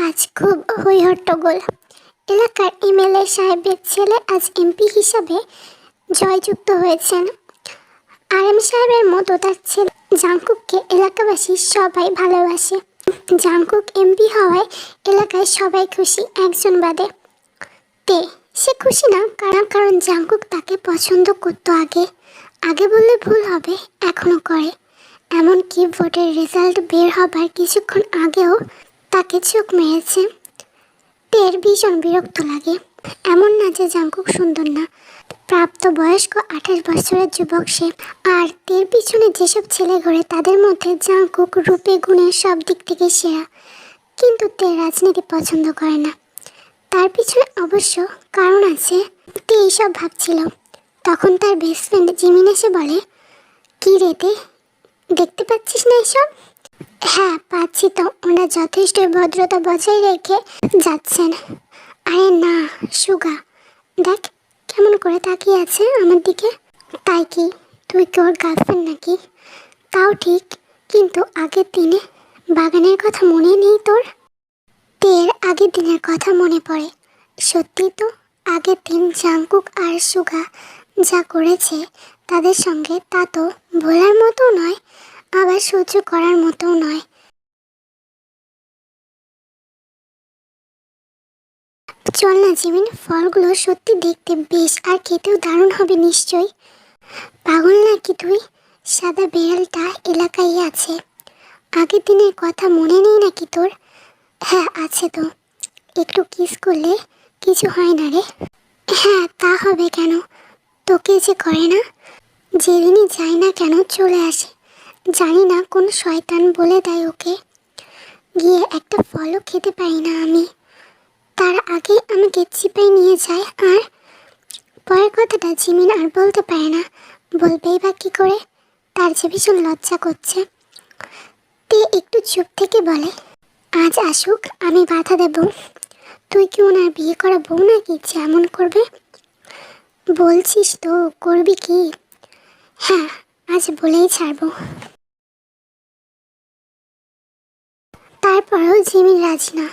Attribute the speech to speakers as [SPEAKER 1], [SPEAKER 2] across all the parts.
[SPEAKER 1] আজ খুব হইহট্টগোল। এলাকার এমএলএ সাহেবের ছেলে আজ এমপি হিসাবে জয়যুক্ত হয়েছেন। আরএম সাহেবের মতো তার ছেলে জাংকুককে এলাকাবাসী সবাই ভালোবাসে। জাংকুক এমপি হওয়ায় এলাকায় সবাই খুশি, একজন বাদে। সে খুশি না, কারণ জাংকুক তাকে পছন্দ করতো আগে। আগে বললে ভুল হবে, এখনো করে। এমনকি ভোটের রেজাল্ট বের হবার কিছুক্ষণ আগেও তাকে চোখ মেরেছে। তের ভীষণ বিরক্ত লাগে। এমন না যে জাংকুক সুন্দর না, প্রাপ্তবয়স্ক 28 বছরের যুবক সে। আর তের পিছনে যেসব ছেলে ঘোরে তাদের মধ্যে জাংকুক রূপে গুণে সব দিক থেকে সেরা। কিন্তু তে রাজনীতি পছন্দ করে না। তার পিছনে অবশ্য কারণ আছে। তে এইসব ভাবছিল, তখন তার বেস্ট ফ্রেন্ড জিমিন এসে বলে, কি রে তে, দেখতে পাচ্ছিস না এসব? হ্যাঁ পাচ্ছি তো, ওরা যথেষ্ট ভদ্রতা বজায় রেখে যাচ্ছেন। আরে না সুগা, দেখ কেমন করে তাকিয়ে আছে আমার দিকে। তাই কি তুই কি ওর গার্লফ্রেন্ড নাকি? তাও ঠিক, কিন্তু আগের দিনে বাগানের কথা মনে নেই তোর? তের আগের দিনের কথা মনে পড়ে। সত্যি তো, আগের দিন জাংকুক আর সুগা যা করেছে তাদের সঙ্গে, তা তো ভোলার মতো নয়, আবার সহ্য করার মতো নয়। চল না জিমিন, ফলগুলো সত্যি দেখতে বেশ, আর খেতেও দারুণ হবে নিশ্চয়ই। পাগল নাকি তুই? সাদা বেড়ালটা এলাকায় আছে। আগের দিনের কথা মনে নেই নাকি তোর? হ্যাঁ আছে তো। একটু কিস করলে কিছু হয় না রে? হ্যাঁ তা হবে কেন, তোকে যে করে না, যেদিনই যায় না কেন চলে আসে। জানি না কোন শয়তান বলে দেয় ওকে। গিয়ে একটা ফলও খেতে পারি না আমি। তার আগে আমাকে চিপাই নিয়ে যায়। আর পরের কথাটা জিমিন আর বলতে পারে না, বলবেই বা কী করে, তার যে ভীষণ লজ্জা করছে। তে একটু চুপ থেকে বলে, আজ আসুক, আমি বাধা দেব। তুই কি ওনার বিয়ে করা বউ নাকি যেমন করবে? বলছিস তো, করবি কি? হ্যাঁ আজ বলেই ছাড়বো। তারপরেও জিমিন রাজি না।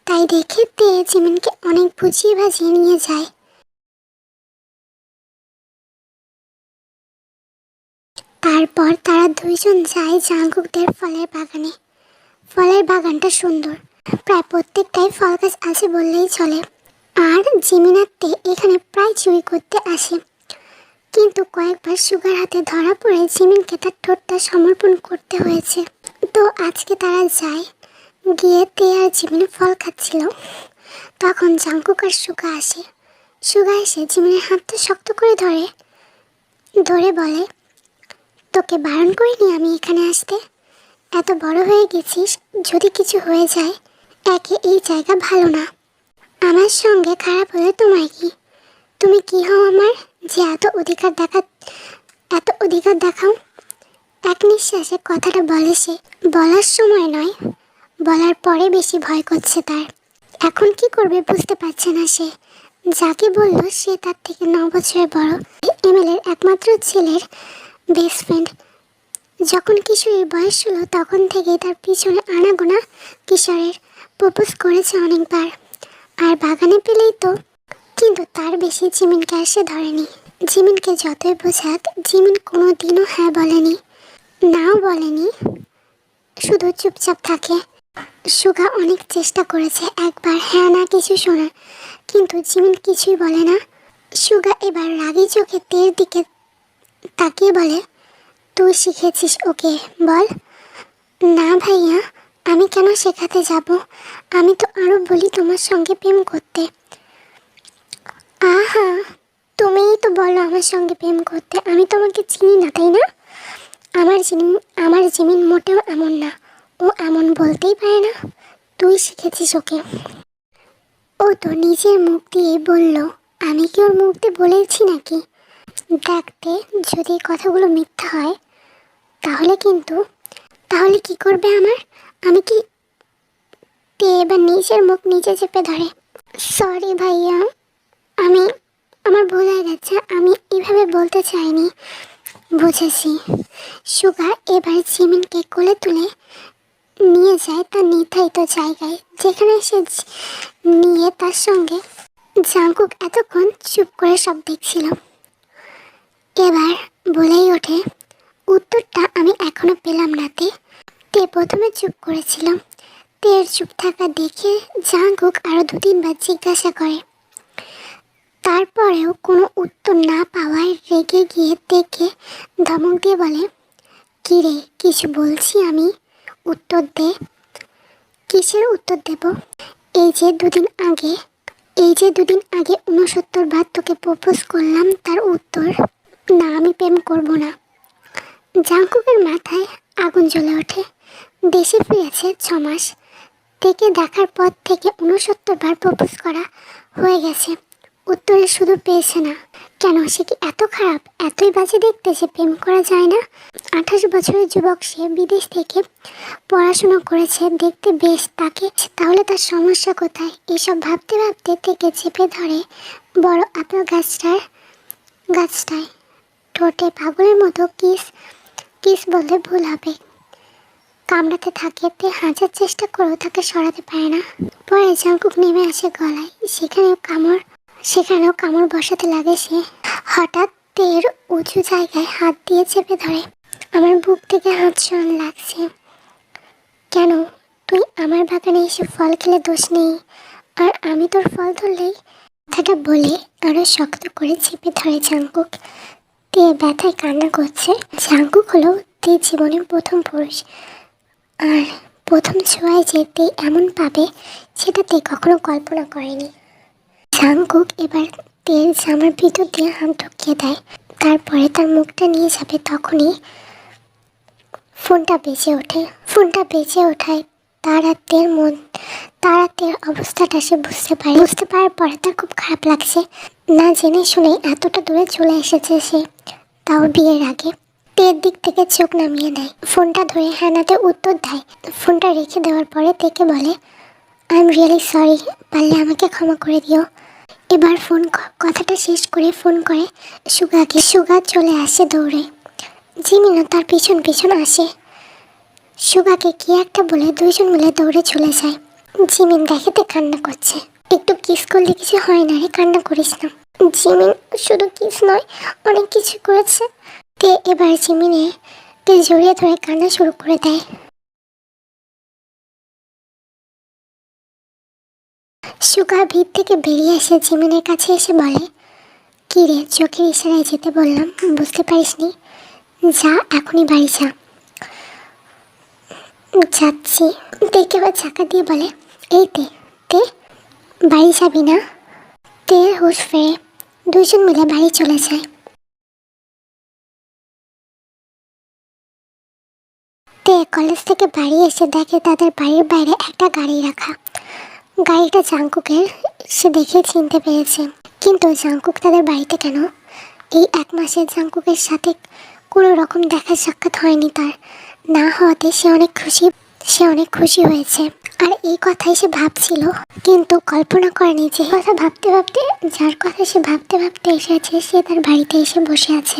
[SPEAKER 1] তাই দেখে তে জিমিনকে অনেক বুঝিয়ে বাজিয়ে নিয়ে যায়। তারপর তারা দুইজন যায় জাংকুকদের ফলের বাগানে। ফলের বাগানটা সুন্দর, প্রায় প্রত্যেকটাই ফল গাছ আছে বললেই চলে। আর জিমিনাতে এখানে প্রায় চুরি করতে আসে। কিন্তু কয়েকবার সুগার হাতে ধরা পড়ে জিমিনকে তার ঠোঁটটা সমর্পণ করতে হয়েছে। তো আজকে তারা যায়। গিয়ে তে আর জিমিন ফল খাচ্ছিল, তখন জাংকুক আর সুগা আসে। সুগা এসে জিমিনের হাতটা শক্ত করে ধরে বলে, তোকে বারণ করিনি আমি এখানে আসতে? এত বড় হয়ে গেছিস, যদি কিছু হয়ে যায়, একে এই জায়গা ভালো না। আমার সঙ্গে খারাপ হলে তোমার কি? তুমি কি হও আমার, যে এত অধিকার দেখাও? এক নিঃশ্বাসে কথাটা বলে সে। বলার সময় নয়, বলার পরে বেশি ভয় করছে তার। এখন কি করবে বুঝতে পারছে না সে। যাকে বলল সে তার থেকে 9 বছরের বড়, এমএলএর একমাত্র ছেলের বেস্ট ফ্রেন্ড। যখন কিশোরীর বয়স হলো তখন থেকেই তার পিছনে আনাগোনা কিশোরের প্রপোজ করেছে অনেকবার। আর বাগানে পেলেই তো। কিন্তু তার বেশি জিমিনকে আর সে ধরেনি। জিমিনকে যতই বোঝাক, জিমিন কোনো দিনও হ্যাঁ বলেনি, নাও বলেনি, শুধু চুপচাপ থাকে। সুগা অনেক চেষ্টা করেছে একবার হ্যাঁ না কিছু শোনার, কিন্তু জিমিন কিছুই বলে না। সুগা এবার রাগী চোখে তের দিকে তাকিয়ে বলে, তুই শিখেছিস ওকে, বল। না ভাইয়া, আমি কেন শেখাতে যাব? আমি তো আরও বলি তোমার সঙ্গে প্রেম করতে। আহা, তুমিই তো বলো আমার সঙ্গে প্রেম করতে, আমি তোমাকে চিনি না তাই না? আমার জিমিন মোটেও এমন না, ও এমন বলতেই পারে না। তুই শিখেছিস ওকে। ও তো নিজের মুখ দিয়ে বলল, আমি কি ওর মুখ দিয়ে বলেছি নাকি? দেখতে যদি কথাগুলো মিথ্যা হয় তাহলে কি করবে আমার? আমি কি? তে এবার নিজের মুখ নিজে চেপে ধরে। সরি ভাইয়া, আমার ভুল হয়ে গেছে, আমি এভাবে বলতে চাইনি। বুঝেছি। সুগা এবার জিমিনকে কোলে তুলে নিয়ে যায় তার নির্ধারিত জায়গায়, যেখানে সে নিয়ে তার সঙ্গে জাঙ্কুক এতক্ষণ চুপ করে সব দেখছিল। এবার বলেই ওঠে, উত্তরটা আমি এখনো পেলাম না তে। তে প্রথমে চুপ করেছিল। তের চুপ থাকা দেখে জাঙ্কুক আরো 2-3 বার জিজ্ঞাসা করে। তারপরেও কোনো উত্তর না পাওয়ায় রেগে গিয়ে তেকে ধমক দিয়ে বলে, কি রে, কিছু বলছি আমি, উত্তর দে। কিসের উত্তর দেব? এই যে দুদিন আগে 69 বার তোকে প্রপোজ করলাম, তার উত্তর? না, আমি প্রেম করব না। জাঙ্কুকের মাথায় আগুন জ্বলে ওঠে। দেশে ফিরেছে 6 মাস। থেকে দেখার পর থেকে 69 বার প্রপোজ করা হয়ে গেছে, উত্তরে শুধু পেয়েছে না। কেন, সে কি এত খারাপ, এতই বাজে দেখতে যে প্রেম করা যায় না? 28 বছরের যুবক, সে বিদেশ থেকে পড়াশোনা করেছে, দেখতে বেশ, তাহলে তার সমস্যা কোথায়? এসব ভাবতে ভাবতে থেকে চেপে ধরে বড় আপেল গাছটায়। ঠোঁটে পাগলের মতো কিস বললে ভুল হবে, কামড়াতে থাকে। তে হাজার চেষ্টা করেও তাকে সরাতে পারে না। পরে জাঙ্কুক নেমে আসে গলায়, সেখানেও কামড় বসাতে লাগে সে। হঠাৎ তের উঁচু জায়গায় হাত দিয়ে চেপে ধরে। আমার বুক থেকে হাত সরান লাগছে। কেন, তুই আমার বাগানে এসে ফল খেলে দোষ নেই, আর আমি তোর ফল ধরলেই? কথাটা বলে আরো শক্ত করে চেপে ধরে জাঙ্কুক। তে ব্যথায় কান্না করছে। জাঙ্কুক হলো তে জীবনের প্রথম পুরুষ, আর প্রথম ছোঁয়ায় যে তে এমন পাবে সেটা তে কখনো কল্পনা করেনি। জাঙ্কুক এবার তের জামার ভিতর দিয়ে হাত ঢুকিয়ে দেয়। তারপরে তার মুখটা নিয়ে যাবে, তখনই ফোনটা বেজে ওঠায় তার আর তের অবস্থাটা সে বুঝতে পারার পরে তার খুব খারাপ লাগছে। না জেনে শুনে এতটা দূরে চলে এসেছে সে, তাও বিয়ের আগে। তের দিক থেকে চোখ নামিয়ে নেয়, ফোনটা ধরে হ্যানাতে উত্তর দেয়। ফোনটা রেখে দেওয়ার পরে তেকে বলে, আই এম রিয়েলি সরি, পারলে আমাকে ক্ষমা করে দিও। এবার কথাটা শেষ করে ফোন করে সুগাকে। সুগা চলে আসে দৌড়ে। জিমিনও তার পিছন পিছন আসে। সুগাকে কি একটা বলে দুইজন মিলে দৌড়ে চলে যায়। জিমিন দেখেতে কান্না করছে। একটু কিস করলে কিছু হয় না রে, কান্না করিস না। জিমিন শুধু কিস নয়, অনেক কিছু করেছে। তে এবার জিমিনকে জড়িয়ে ধরে কান্না শুরু করে দেয়। সুগা ভিত থেকে বেরিয়ে এসে জিমিনের কাছে এসে বলে, কি রে, চোখের ইশারায় যেতে বললাম, বুঝতে পারিসনি? যা, এখনই বাড়ি যা। যাচ্ছি। তেকে আবার চাকা দিয়ে বলে, এই তে বাড়ি যাবি না? তে হুঁশ ফেরে। দুজন মিলে বাড়ি চলে যায়। তে কলেজ থেকে বাড়ি এসে দেখে তাদের বাড়ির বাইরে একটা গাড়ি রাখা। গাড়িটা জাঙ্কুকের, সে দেখে চিনতে পেরেছে। কিন্তু জাঙ্কুক তাদের বাড়িতে কেন? এই 1 মাসে জাঙ্কুকের সাথে কোনো রকম দেখা সাক্ষাৎ হয়নি তার। না হওয়াতে সে অনেক খুশি হয়েছে। আর এই কথাই সে ভাবছিল, কিন্তু কল্পনা করেনি যে যার কথা সে ভাবতে ভাবতে এসেছে সে তার বাড়িতে এসে বসে আছে।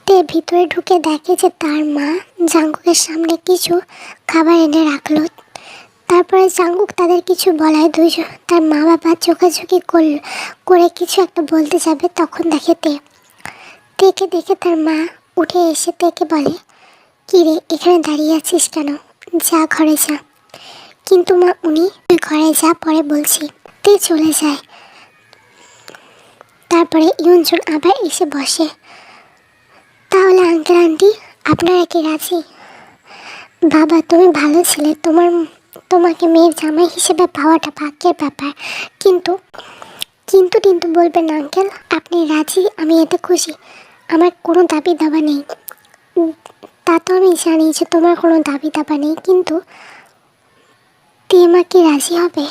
[SPEAKER 1] তে ভিতরে ঢুকে দেখে যে তার মা জাঙ্কুকের সামনে কিছু খাবার এনে রাখলো। তারপরে জাঙ্কুক তাদের কিছু বলায় তার মা বাবা চোখাচোখি করে কিছু একটা বলতে যাবে, তখন দেখে তেকে দেখে তার মা উঠে এসে তেকে বলে, কি রে, এখানে দাঁড়িয়ে আছিস কেন? যা, ঘরে যা। কিন্তু মা, তুই ঘরে যা, পরে বলছি। তে চলে যায়। তারপরে ইয়ঞ্জন আবার এসে বসে। তাহলে আঙ্কেল আন্টি, আপনারা কি রাজি? বাবা, তুমি ভালো ছিলে, তোমাকে মেয়ের জামাই হিসেবে পাওয়াটা ভাগ্যের ব্যাপার। কিন্তু বলবেন না আঙ্কেল, আপনি রাজি, আমি এতে খুশি। আমার কোনো দাবি দাবা নেই। তা তো আমি জানি যে তোমার কোনো দাবি দাবা নেই, কিন্তু মা কি রাজি হবে?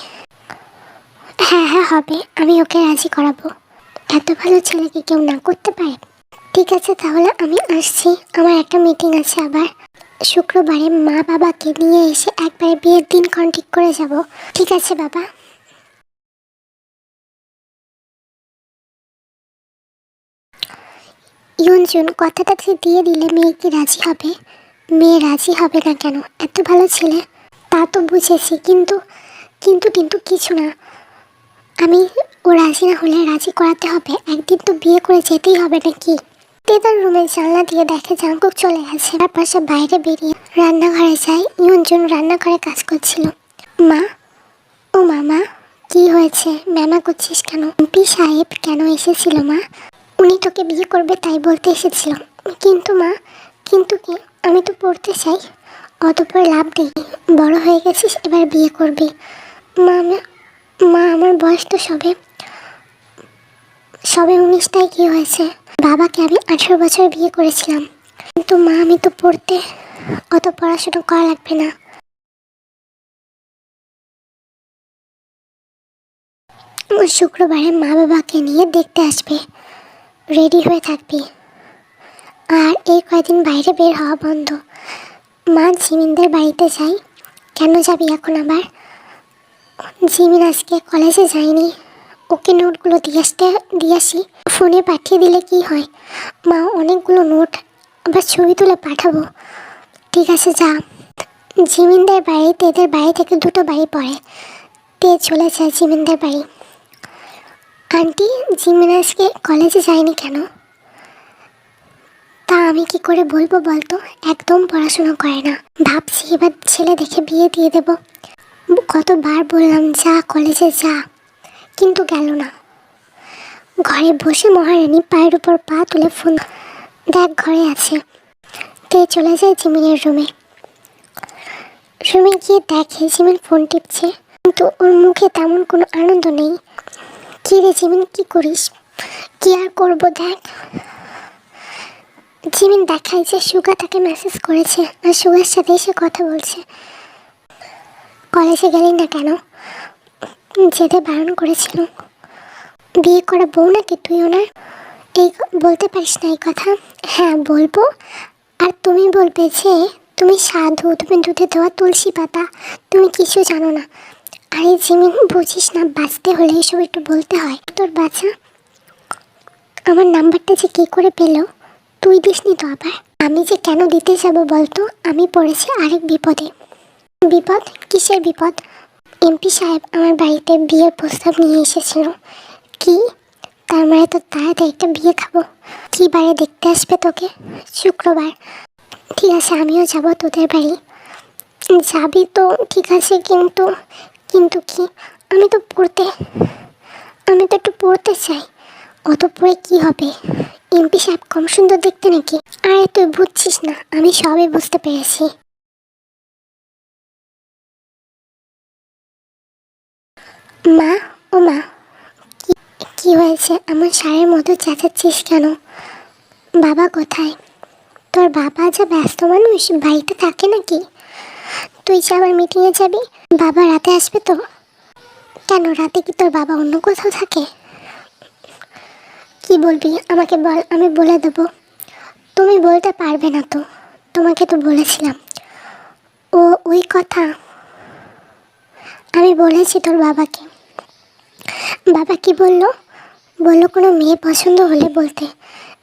[SPEAKER 1] হ্যাঁ হবে, আমি ওকে রাজি করাবো। এত ভালো ছেলেকে কেউ না করতে পারে? ঠিক আছে, তাহলে আমি আসছি, আমার একটা মিটিং আছে আবার। শুক্রবারে মা বাবাকে নিয়ে এসে একবারে বিয়ের দিনক্ষণ ঠিক করে যাব। ঠিক আছে বাবা। ইয়ঞ্জন কথাটা দিয়ে দিলে মেয়ে কি রাজি হবে? মেয়ে রাজি হবে না কেন? এত ভালো ছেলে। তা তো বুঝেছি, কিন্তু কিন্তু কিন্তু কিছু না। আমি ও রাজি না হলে রাজি করাতে হবে, একদিন তো বিয়ে করে যেতেই হবে নাকি। তেতার রুমের জানলা দিয়ে দেখে জাঙ্কুক চলে গেছে। তারপর সে বাইরে বেরিয়ে রান্নাঘরে যায়। ইয়ঞ্জন রান্নাঘরে কাজ করছিল। মা, ও মামা, কি হয়েছে? ম্যামা করছিস কেন? এমপি সাহেব কেন এসেছিল মা? উনি তোকে বিয়ে করবে তাই বলতে এসেছিল। কিন্তু মা, কিন্তু কি? আমি তো পড়তে চাই। অতপর লাভ নেই, বড় হয়ে গেছিস, এবার বিয়ে করবি। মা মা আমার বয়স তো সবে সবে 19টায় কি হয়েছে? বাবাকে আমি 18 বছর বিয়ে করেছিলাম। কিন্তু মা, আমি তো পড়তে, অত পড়াশোনা করা লাগবে না। শুক্রবারে মা বাবাকে নিয়ে দেখতে আসবে, রেডি হয়ে থাকবি। আর এই কয়দিন বাইরে বের হওয়া বন্ধ। মা, জিমিনদের বাড়িতে যাই। কেন যাবি এখন আবার? জিমিন আজকে কলেজে যায়নি, ওকে নোটগুলো দিয়ে আসি। ফোনে পাঠিয়ে দিলে কি হয়? মা, অনেকগুলো নোট, আবার ছবি তুলে পাঠাবো। ঠিক আছে, যা। জিমিনদের বাড়ি তেদের বাড়ি থেকে 2টো বাড়ি পড়ে। তে চলে যায় জিমিনদের বাড়ি। আন্টি, জিমিন আজকে কলেজে যায়নি কেন? তা আমি কি করে বলবো বলতো? একদম পড়াশোনা করে না। ভাবছি এবার ছেলে দেখে বিয়ে দিয়ে দেব। কতবার বললাম যা, কলেজে যা, কিন্তু গেল না। ঘরে বসে মহারানী পায়ের উপর পা তুলে ফোন দেখ ঘরে আছে। তে চলে যায় জিমিনের রুমে। রুমে গিয়ে দেখে জিমিন ফোন টিপছে, কিন্তু ওর মুখে তেমন কোনো আনন্দ নেই। কি রে জিমিন, কি করিস? কি আর করবো, দেখ। জিমিন দেখায় যে সুগা তাকে মেসেজ করেছে আর সুগার সাথে এসে কথা বলছে। কলেজে গেলি না কেন? যেতে বারণ করেছিল। বিয়ে করা বউ নাকি তুই ওনার? এই বলতে পারিস না এই কথা? হ্যাঁ বলবো, আর তুমি বলবে যে তুমি সাধু, তুমি দুধে দেওয়া তুলসী পাতা, তুমি কিছু জানো না। আরে জিমিন, বুঝিস না, বাঁচতে হলে এসব একটু বলতে হয়। তোর বাচ্চা আমার নাম্বারটা যে কী করে পেলো? তুই দিসনি তো আবার? আমি যে কেন দিতে যাবো বলতো? আমি পড়েছি আরেক বিপদে। বিপদ? কিসের বিপদ? এমপি সাহেব আমার বাড়িতে বিয়ের প্রস্তাব নিয়ে এসেছিল। কি? তার মানে তো তাড়াতাড়ি একটা বিয়ে খাবো। কি বারে দেখতে আসবে তোকে? শুক্রবার। ঠিক আছে, আমিও যাব তোদের বাড়ি। যাবি তো ঠিক আছে, কিন্তু কিন্তু কি? আমি তো একটু পড়তে চাই। অত পড়ে কি হবে? এমপি সাহেব কম সুন্দর দেখতে নাকি? আরে তুই বুঝছিস না, আমি সবই বুঝতে পেরেছি। মা, ও মা, কি হয়েছে? আমার সারের মতো চেঁচাচ্ছিস কেন? বাবা কোথায়? তোর বাবা যা ব্যস্ত মানুষ, বাড়িতে থাকে নাকি? তুই যে আবার মিটিংয়ে যাবি, বাবা রাতে আসবে তো? কেন, রাতে কি তোর বাবা অন্য কোথাও থাকে? কি বলবি আমাকে বল, আমি বলে দেবো। তুমি বলতে পারবে না তো, তোমাকে তো বলেছিলাম। ও, ওই কথা আমি বলেছি তোর বাবাকে। বাবা কি বললো? বললো কোনো মেয়ে পছন্দ হলে বলতে।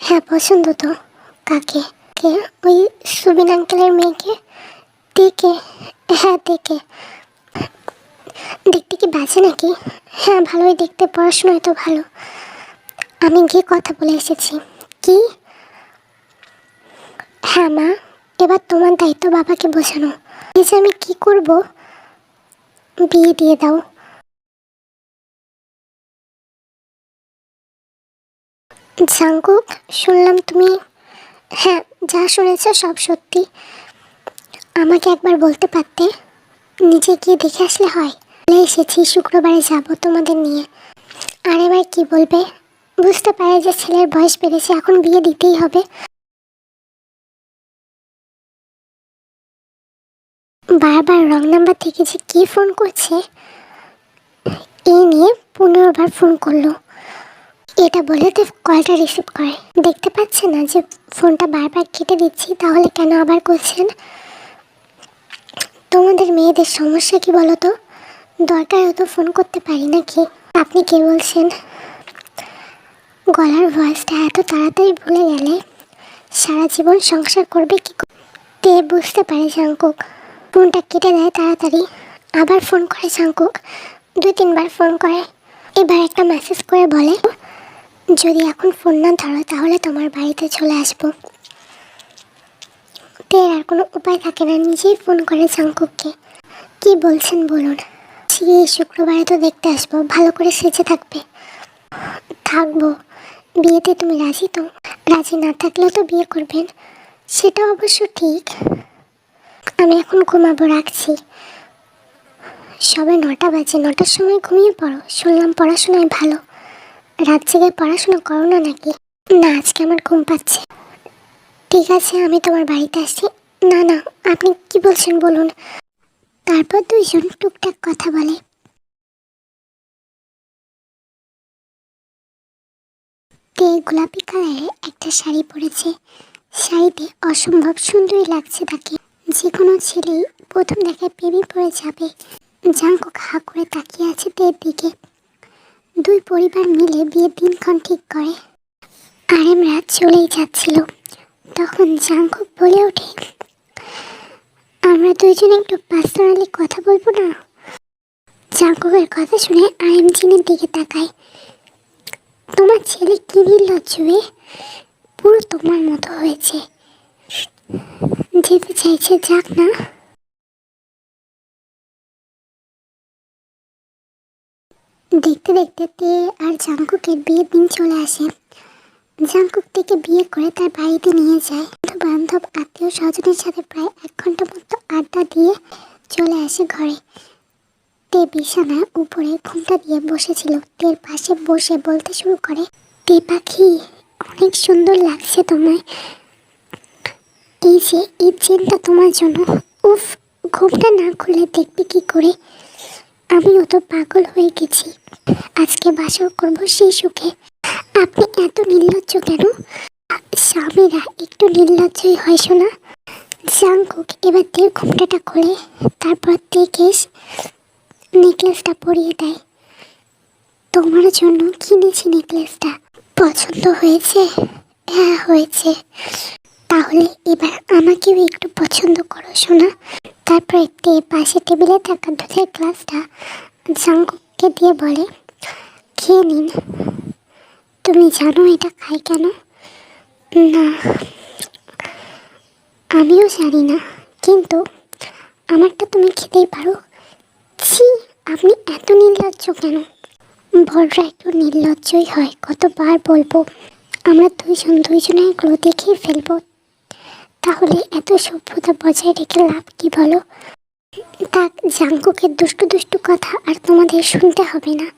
[SPEAKER 1] হ্যাঁ পছন্দ তো। কাকে? কে? ওই সুবিন আঙ্কেলের মেয়েকে। দেখে? হ্যাঁ দেখে। দেখতে কি বাজে নাকি? হ্যাঁ ভালোই দেখতে, পড়াশোনায় তো ভালো। আমি গিয়ে কথা বলে এসেছি। কি? হ্যাঁ মা, এবার তোমার দায়িত্ব বাবাকে বোঝানো। এই যে আমি কি করব? বিয়ে দিয়ে দাও। জাঙ্কুক, শুনলাম তুমি। হ্যাঁ, যা শুনেছ সব সত্যি। আমাকে একবার বলতে পারতে, নিজে গিয়ে দেখে আসলে হয়। বলে এসেছি শুক্রবারে যাব তোমাদের নিয়ে। আর এবার কি বলবে? বুঝতে পারে যে ছেলের বয়স বেড়েছে, এখন বিয়ে দিতেই হবে। বারবার রং নাম্বার থেকে যে কি ফোন করছে, এই নিয়ে 15বার ফোন করলো। এটা বলে তো কলটা রিসিভ করে। দেখতে পাচ্ছে না যে ফোনটা বারবার কেটে দিচ্ছি, তাহলে কেন আবার করছেন? তোমাদের মেয়েদের সমস্যা কি বলো তো? দরকার হতো ফোন করতে পারি নাকি? আপনি কে বলছেন? গলার ভয়েসটা এত তাড়াতাড়ি ভুলে গেলে সারা জীবন সংসার করবে কি তে বুঝতে পারে জাঙ্কুক। ফোনটা কেটে দেয় তাড়াতাড়ি। আবার ফোন করে জাংকুক, 2-3বার ফোন করে। এবার একটা মেসেজ করে বলে, যদি এখন ফোন না ধরো তাহলে তোমার বাড়িতে চলে আসবো। তে আর কোনো উপায় থাকে না, নিজেই ফোন করে জাংকুককে। কি বলছেন বলুন? এই শুক্রবারে তো দেখতে আসবো, ভালো করে সেজে থাকবে। থাকবো। বিয়েতে তুমি রাজি তো? রাজি না থাকলেও তো বিয়ে করবেন, সেটা অবশ্য ঠিক। আমি এখন ঘুমাবো, রাখছি। সবে 9টা বাজে, 9টার সময় ঘুমিয়ে পড়ো। শুনলাম পড়াশোনায় ভালো। রাত জেগে পড়াশোনা করো না নাকি? না, আজকে আমার ঘুম পাচ্ছে। ঠিক আছে, আমি তোমার বাড়িতে আসছি। না না, আপনি কি বলছেন বলুন। তারপর দুইজন টুকটাক কথা বলে। তে গোলাপি কালারের একটা শাড়ি পরেছে। শাড়িতে অসম্ভব সুন্দরী লাগছে তাকে। যে কোনো ছেলেই প্রথম দেখায় প্রেমে পড়ে যাবে। জাংকুক হা করে তাকিয়ে আছে তের দিকে। দুই পরিবার মিলে বিয়ের দিনক্ষণ ঠিক করে। আরেমরা চলেই যাচ্ছিল, তখন জাংকুক বলে ওঠে, আমরা দুইজনে একটু পার্সোনালি কথা বলবো না? জাংকুকের কথা শুনে আরেম জিনের দিকে তাকায়। তোমার ছেলে কি নির্লজ্জ, পুরো তোমার মতো হয়েছে। যেতে চাইছে, যাক না। দেখতে দেখতে তে আর জাংকুকের বিয়ের দিন চলে আসে। জাংকুক থেকে বিয়ে করে তার বাড়িতে নিয়ে যায়। বন্ধু বান্ধব আত্মীয় স্বজনের সাথে প্রায় 1 ঘন্টা মতো আড্ডা দিয়ে চলে আসে ঘরে। তে বিছানার উপরে ঘুমটা দিয়ে বসেছিল। তের পাশে বসে বলতে শুরু করে, তে পাখি, অনেক সুন্দর লাগছে তোমায়। এই যে এই চেনটা তোমার জন্য। উফ, ঘুমটা না খুলে দেখবে কি করে? আমিও তো পাগল হয়ে গেছি। আজকে বাসর করবো সেই সুখে। আপনি এত নির্লজ্জ কেন? স্বামীরা একটু নির্লজ্জই হয় শোনা। জাংকুক এবার তের ঘুমটাটা খোলে, তারপর তেকে নেকলেসটা পরিয়ে দেয়। তোমার জন্য কিনেছি নেকলেসটা। পছন্দ হয়েছে? হ্যাঁ হয়েছে। তাহলে এবার আমাকেও একটু পছন্দ করো শোনা। তারপর তে পাশে টেবিলে থাকা দুধের গ্লাসটা জাংকুককে দিয়ে বলে, খেয়ে নিন। তুমি জানো এটা খাই কেন? না, আমিও জানি না, কিন্তু আমারটা তুমি খেতেই পারো। ছি, আপনি এত নির্লজ্জ কেন? বড়রা একটু নির্লজ্জই হয়, কতবার বলবো। আমরা দুইজনে এগুলো দেখেই ফেলবো। তাহলে এত সভ্যতা বজায় রেখে লাভ কি বলো? তা জাংকুকের দুষ্টু দুষ্টু কথা আর তোমাদের শুনতে হবে না।